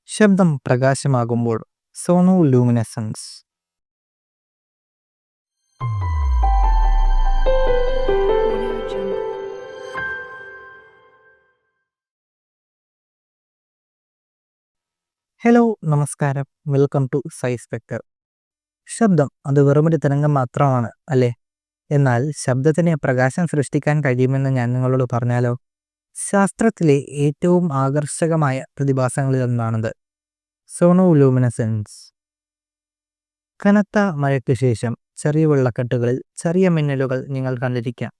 ശബ്ദം പ്രകാശമാകുമ്പോൾ sonoluminescence. Hello, നമസ്കാരം. Welcome to size vector. ശബ്ദം അത് വെറുമൊരു തരംഗം മാത്രമാണ് അല്ലേ? എന്നാൽ ശബ്ദത്തിന് പ്രകാശം സൃഷ്ടിക്കാൻ കഴിയുമെന്ന് ഞാൻ നിങ്ങളോട് പറഞ്ഞാലോ? ശാസ്ത്രത്തിലെ ഏറ്റവും ആകർഷകമായ പ്രതിഭാസങ്ങളിൽ ഒന്നാണത് സോണോലൂമിനെസൻസ്. കനത്ത മഴയ്ക്ക് ശേഷം ചെറിയ വെള്ളക്കെട്ടുകളിൽ ചെറിയ മിന്നലുകൾ നിങ്ങൾ കണ്ടിരിക്കാം.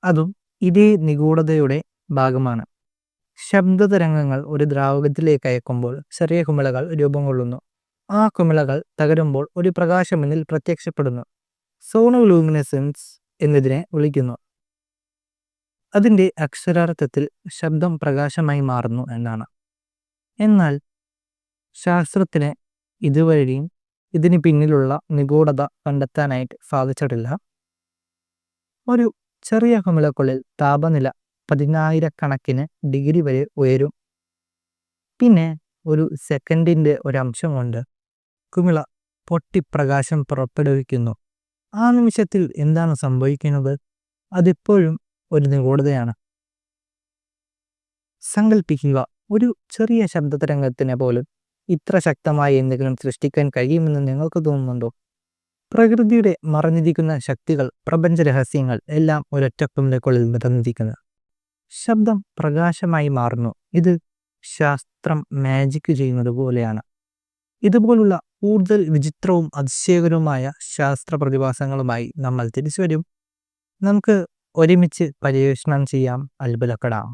അതും ഇതേ നിഗൂഢതയുടെ ഭാഗമാണ്. ശബ്ദതരംഗങ്ങൾ ഒരു ദ്രാവകത്തിലേക്ക് അയക്കുമ്പോൾ ചെറിയ കുമിളകൾ രൂപം കൊള്ളുന്നു. ആ കുമിളകൾ തകരുമ്പോൾ ഒരു പ്രകാശമെന്നിൽ പ്രത്യക്ഷപ്പെടുന്നു. സോണോലൂമിനെസൻസ് എന്നതിനെ വിളിക്കുന്നു. അതിൻ്റെ അക്ഷരാർത്ഥത്തിൽ ശബ്ദം പ്രകാശമായി മാറുന്നു എന്നാണ്. എന്നാൽ ശാസ്ത്രത്തിന് ഇതുവരെയും ഇതിന് പിന്നിലുള്ള നിഗൂഢത കണ്ടെത്താനായിട്ട് സാധിച്ചിട്ടില്ല. ഒരു ചെറിയ കുമിളക്കുള്ളിൽ താപനില 10,000 ഡിഗ്രി വരെ ഉയരും. പിന്നെ ഒരു സെക്കൻഡിൻ്റെ ഒരംശം കൊണ്ട് കുമിള പൊട്ടിപ്രകാശം പുറപ്പെടുവിക്കുന്നു. ആ നിമിഷത്തിൽ എന്താണ് സംഭവിക്കുന്നത്? അതിപ്പോഴും ഒരു നിഗൂഢതയാണ്. സങ്കല്പിക്കുക, ഒരു ചെറിയ ശബ്ദതരംഗത്തിനെ പോലും ഇത്ര ശക്തമായി എന്തെങ്കിലും സൃഷ്ടിക്കാൻ കഴിയുമെന്ന് നിങ്ങൾക്ക് തോന്നുന്നുണ്ടോ? പ്രകൃതിയുടെ മറഞ്ഞിരിക്കുന്ന ശക്തികൾ, പ്രപഞ്ച രഹസ്യങ്ങൾ എല്ലാം ഒരൊറ്റ കുമിളക്കുള്ളിൽ നിറഞ്ഞിരിക്കുന്നു. ശബ്ദം പ്രകാശമായി മാറുന്നു. ഇത് ശാസ്ത്രം മാജിക് ചെയ്യുന്നത് പോലെയാണ്. ഇതുപോലുള്ള കൂടുതൽ വിചിത്രവും അതിശയകരവുമായ ശാസ്ത്ര പ്രതിഭാസങ്ങളുമായി നമ്മൾ തിരിച്ചു വരും. നമുക്ക് ഒരുമിച്ച് പര്യവേഷണം ചെയ്യാം, അത്ഭുതപ്പെടാം.